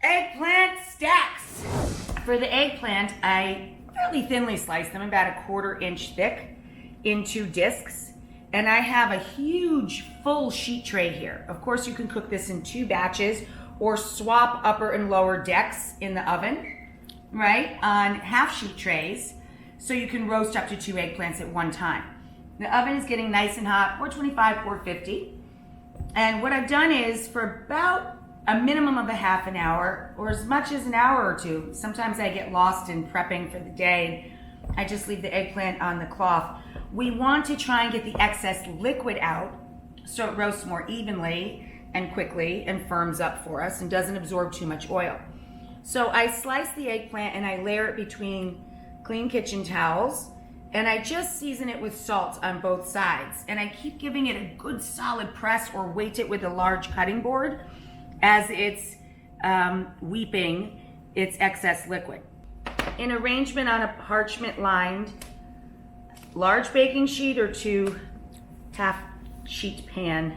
Eggplant stacks. For the eggplant, I fairly thinly slice them, about 1/4 inch thick, into discs. And I have a huge full sheet tray here. Of course, you can cook this in 2 batches or swap upper and lower decks in the oven, right, on half sheet trays, so you can roast up to 2 eggplants at one time. The oven is getting nice and hot, 425, 450. And what I've done is, for about a minimum of a half an hour, or as much as an hour or 2, sometimes I get lost in prepping for the day, I just leave the eggplant on the cloth. We want to try and get the excess liquid out so it roasts more evenly and quickly and firms up for us and doesn't absorb too much oil. So I slice the eggplant and I layer it between clean kitchen towels, and I just season it with salt on both sides. And I keep giving it a good solid press or weight it with a large cutting board as it's weeping its excess liquid. In arrangement on a parchment lined large baking sheet or 2 half sheet pan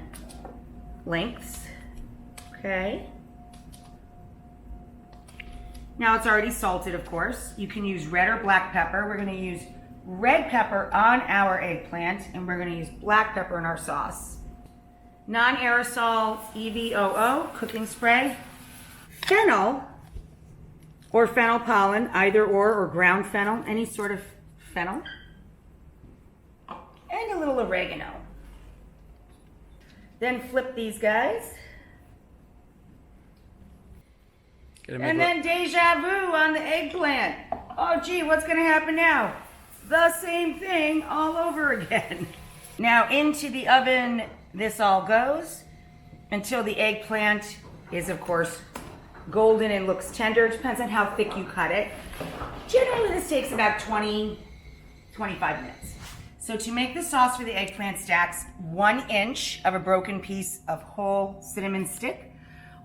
lengths. Okay. Now it's already salted, of course. You can use red or black pepper. We're going to use red pepper on our eggplant, and we're going to use black pepper in our sauce. Non-aerosol EVOO cooking spray, fennel or fennel pollen, either or ground fennel, any sort of fennel, and a little oregano. Then flip these guys. And then deja vu on the eggplant. Oh gee, what's gonna happen now? The same thing all over again. Now into the oven this all goes until the eggplant is, of course, golden and looks tender. It depends on how thick you cut it. Generally this takes about 20, 25 minutes. So to make the sauce for the eggplant stacks, 1 inch of a broken piece of whole cinnamon stick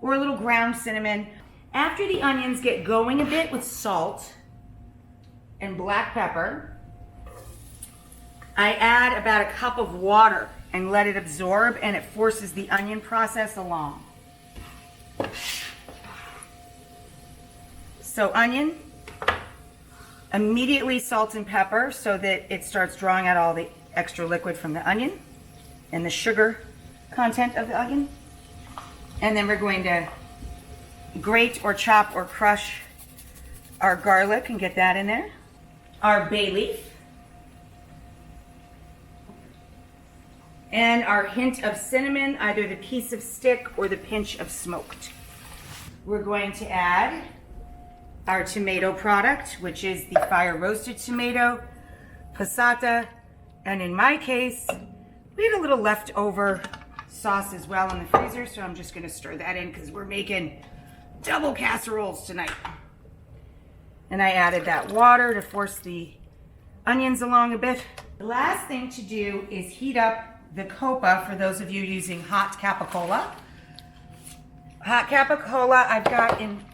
or a little ground cinnamon. After the onions get going a bit with salt and black pepper, I add about a cup of water and let it absorb, and it forces the onion process along. So onion, immediately salt and pepper so that it starts drawing out all the extra liquid from the onion and the sugar content of the onion. And then we're going to grate or chop or crush our garlic and get that in there. Our bay leaf. And our hint of cinnamon, either the piece of stick or the pinch of smoked. We're going to add our tomato product, which is the fire roasted tomato, passata, and in my case, we had a little leftover sauce as well in the freezer, so I'm just gonna stir that in because we're making double casseroles tonight. And I added that water to force the onions along a bit. The last thing to do is heat up the copa for those of you using hot capocollo. Hot capocollo I've got in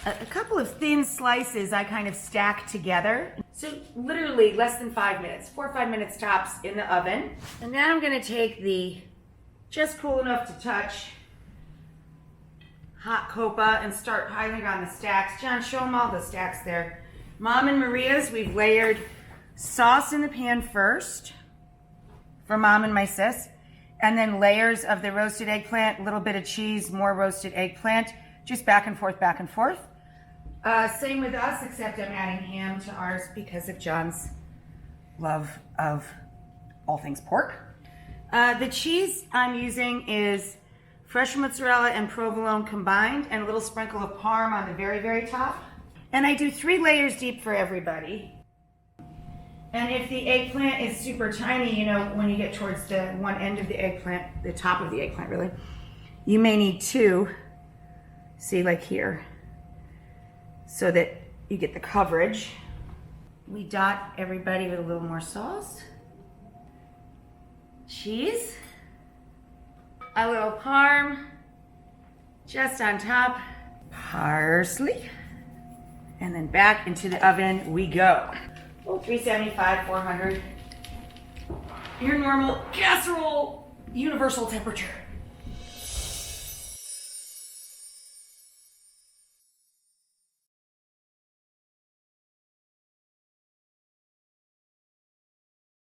a couple of thin slices I kind of stack together. So literally less than 5 minutes, 4 or 5 minutes tops in the oven. And now I'm gonna take the just cool enough to touch hot copa and start piling it on the stacks. John, show them all the stacks there. Mom and Maria's, we've layered sauce in the pan first for Mom and my sis, and then layers of the roasted eggplant, a little bit of cheese, more roasted eggplant, just back and forth, back and forth. Same with us, except I'm adding ham to ours because of John's love of all things pork. The cheese I'm using is fresh mozzarella and provolone combined, and a little sprinkle of parm on the very, very top. And I do 3 layers deep for everybody. And if the eggplant is super tiny, you know, when you get towards the one end of the eggplant, the top of the eggplant really, you may need 2, see, like here, so that you get the coverage. We dot everybody with a little more sauce, cheese, a little parm just on top, parsley, and then back into the oven we go. Oh, 375, 400. Your normal casserole universal temperature.